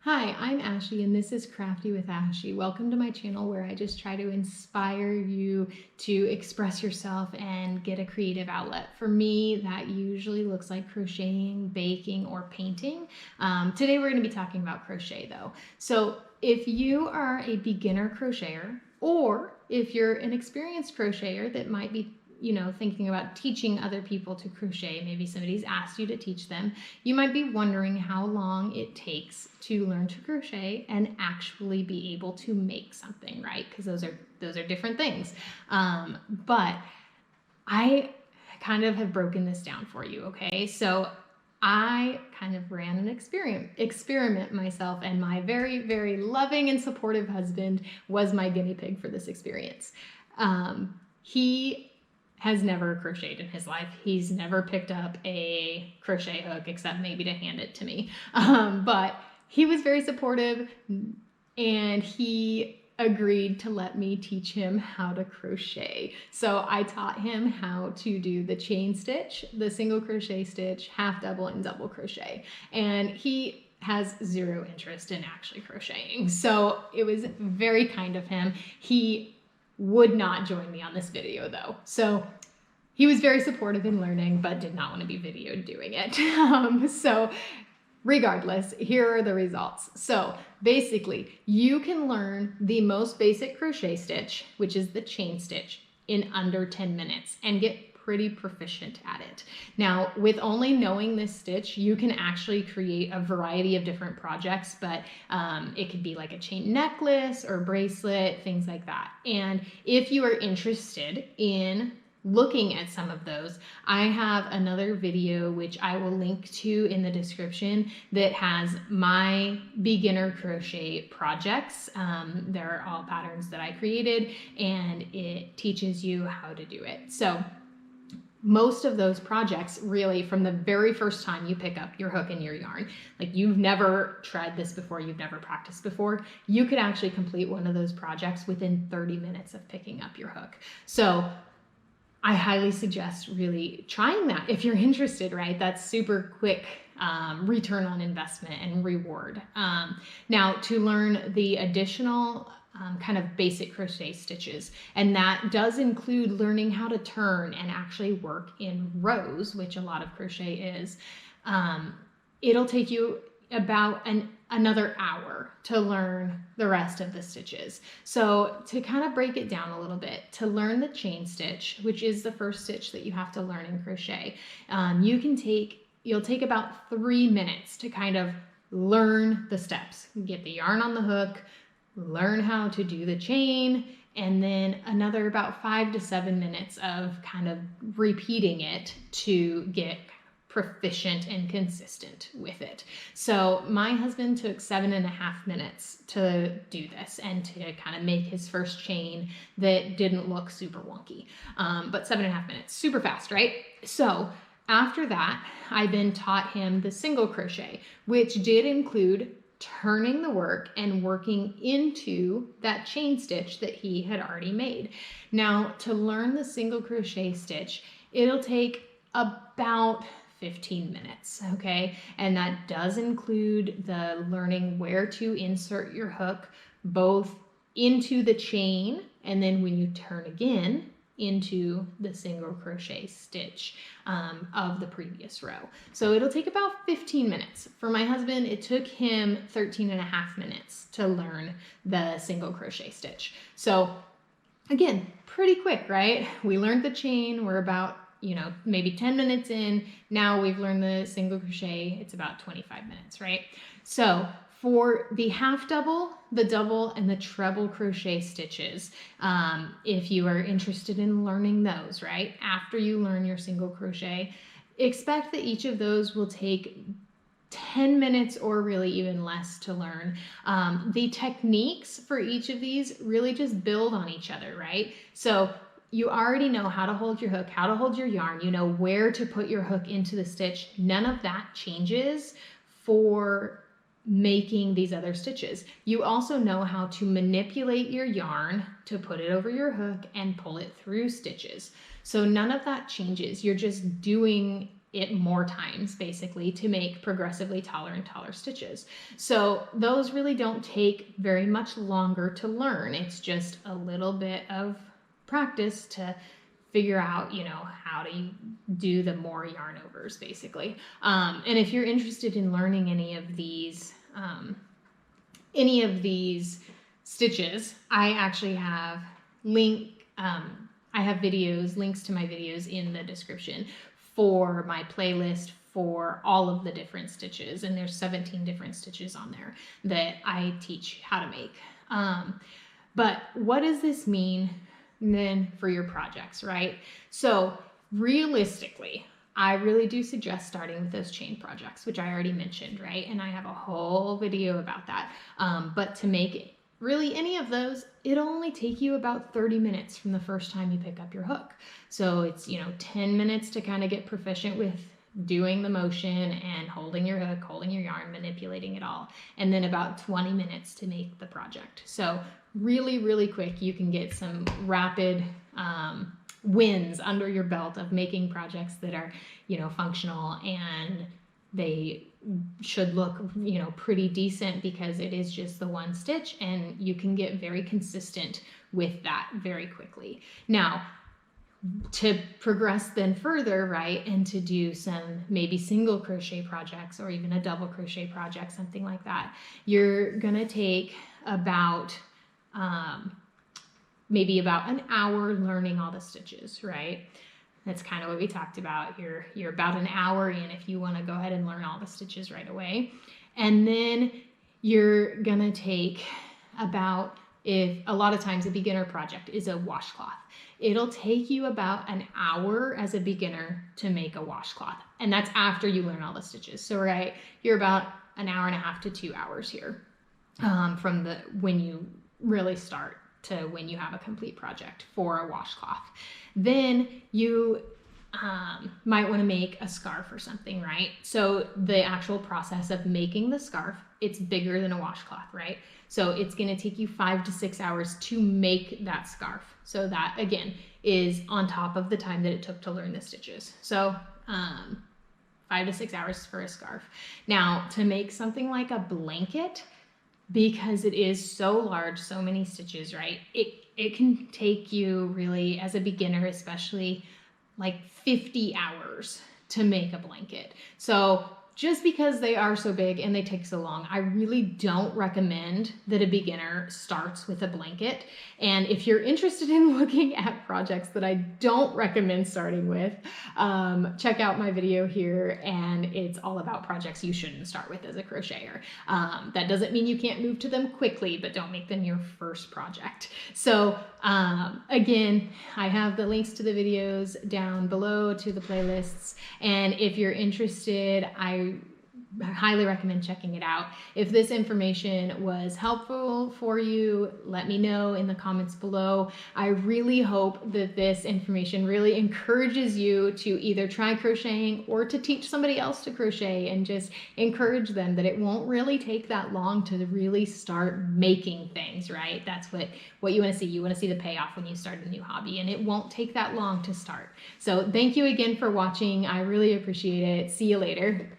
Hi, I'm Ashley and this is Crafty with Ashley. Welcome to my channel where I just try to inspire you to express yourself and get a creative outlet. For me, that usually looks like crocheting, baking, or painting. Today we're going to be talking about crochet though. So if you are a beginner crocheter, or if you're an experienced crocheter that might be thinking about teaching other people to crochet, maybe somebody's asked you to teach them, you might be wondering how long it takes to learn to crochet and actually be able to make something, right? Because those are different things. But I kind of have broken this down for you, okay? So I kind of ran an experiment myself, and my very, very loving and supportive husband was my guinea pig for this experience. He has never crocheted in his life. He's never picked up a crochet hook except maybe to hand it to me. But he was very supportive and he agreed to let me teach him how to crochet. So I taught him how to do the chain stitch, the single crochet stitch, half double, and double crochet. And he has zero interest in actually crocheting. So it was very kind of him. He would not join me on this video though. So he was very supportive in learning, but did not want to be videoed doing it. So regardless, here are the results. So basically, you can learn the most basic crochet stitch, which is the chain stitch, in under 10 minutes and get pretty proficient at it. Now, with only knowing this stitch, you can actually create a variety of different projects, but it could be like a chain necklace or bracelet, things like that. And if you are interested in looking at some of those, I have another video which I will link to in the description that has my beginner crochet projects. They're all patterns that I created and it teaches you how to do it. So most of those projects, really, from the very first time you pick up your hook and your yarn, like you've never tried this before, you've never practiced before, you could actually complete one of those projects within 30 minutes of picking up your hook. So I highly suggest really trying that if you're interested, right? That's super quick return on investment and reward. Now, to learn the additional kind of basic crochet stitches, and that does include learning how to turn and actually work in rows, which a lot of crochet is. It'll take you about another hour to learn the rest of the stitches. So to kind of break it down a little bit, to learn the chain stitch, which is the first stitch that you have to learn in crochet, you'll take about 3 minutes to kind of learn the steps. Get the yarn on the hook, learn how to do the chain, and then another about 5 to 7 minutes of kind of repeating it to get proficient and consistent with it. So my husband took 7.5 minutes to do this and to kind of make his first chain that didn't look super wonky. But 7.5 minutes, super fast, right? So after that, I then taught him the single crochet, which did include turning the work and working into that chain stitch that he had already made. Now, to learn the single crochet stitch, it'll take about 15 minutes, okay? And that does include the learning where to insert your hook both into the chain and then when you turn again into the single crochet stitch of the previous row. So it'll take about 15 minutes. For my husband, it took him 13.5 minutes to learn the single crochet stitch. So again, pretty quick, right? We learned the chain, we're about maybe 10 minutes in. Now we've learned the single crochet, it's about 25 minutes, right? So for the half double, the double, and the treble crochet stitches, if you are interested in learning those, right? After you learn your single crochet, expect that each of those will take 10 minutes or really even less to learn. The techniques for each of these really just build on each other, right? So you already know how to hold your hook, how to hold your yarn, you know where to put your hook into the stitch. None of that changes for making these other stitches. You also know how to manipulate your yarn to put it over your hook and pull it through stitches. So none of that changes. You're just doing it more times basically to make progressively taller and taller stitches. So those really don't take very much longer to learn. It's just a little bit of practice to figure out, you know, how to do the more yarn overs basically. And if you're interested in learning any of these stitches, I actually have links to my videos in the description for my playlist for all of the different stitches, and there's 17 different stitches on there that I teach how to make. But what does this mean then for your projects, right? So realistically, I really do suggest starting with those chain projects, which I already mentioned, right? And I have a whole video about that. But to make really any of those, it'll only take you about 30 minutes from the first time you pick up your hook. So it's, you know, 10 minutes to kind of get proficient with doing the motion and holding your hook, holding your yarn, manipulating it all. And then about 20 minutes to make the project. So really, really quick, you can get some rapid wins under your belt of making projects that are, you know, functional, and they should look, you know, pretty decent because it is just the one stitch, and you can get very consistent with that very quickly. Now, to progress then further, right, and to do some maybe single crochet projects or even a double crochet project, something like that, you're gonna take about maybe about an hour learning all the stitches, right? That's kind of what we talked about. You're about an hour in if you want to go ahead and learn all the stitches right away. And then you're gonna take about, if a lot of times a beginner project is a washcloth, it'll take you about an hour as a beginner to make a washcloth. And that's after you learn all the stitches. So right, you're about an hour and a half to 2 hours here from when you really start to when you have a complete project for a washcloth. Then you might want to make a scarf or something, right? So the actual process of making the scarf, it's bigger than a washcloth, right? So it's going to take you 5 to 6 hours to make that scarf. So that again is on top of the time that it took to learn the stitches. So 5 to 6 hours for a scarf. Now to make something like a blanket, because it is so large, so many stitches, right? It can take you really, as a beginner especially, like 50 hours to make a blanket. So just because they are so big and they take so long, I really don't recommend that a beginner starts with a blanket. And if you're interested in looking at projects that I don't recommend starting with, check out my video here, and it's all about projects you shouldn't start with as a crocheter. That doesn't mean you can't move to them quickly, but don't make them your first project. So again, I have the links to the videos down below, to the playlists, and if you're interested, I highly recommend checking it out. If this information was helpful for you, let me know in the comments below. I really hope that this information really encourages you to either try crocheting or to teach somebody else to crochet, and just encourage them that it won't really take that long to really start making things, right? That's what you want to see. You want to see the payoff when you start a new hobby, and it won't take that long to start. So thank you again for watching. I really appreciate it. See you later.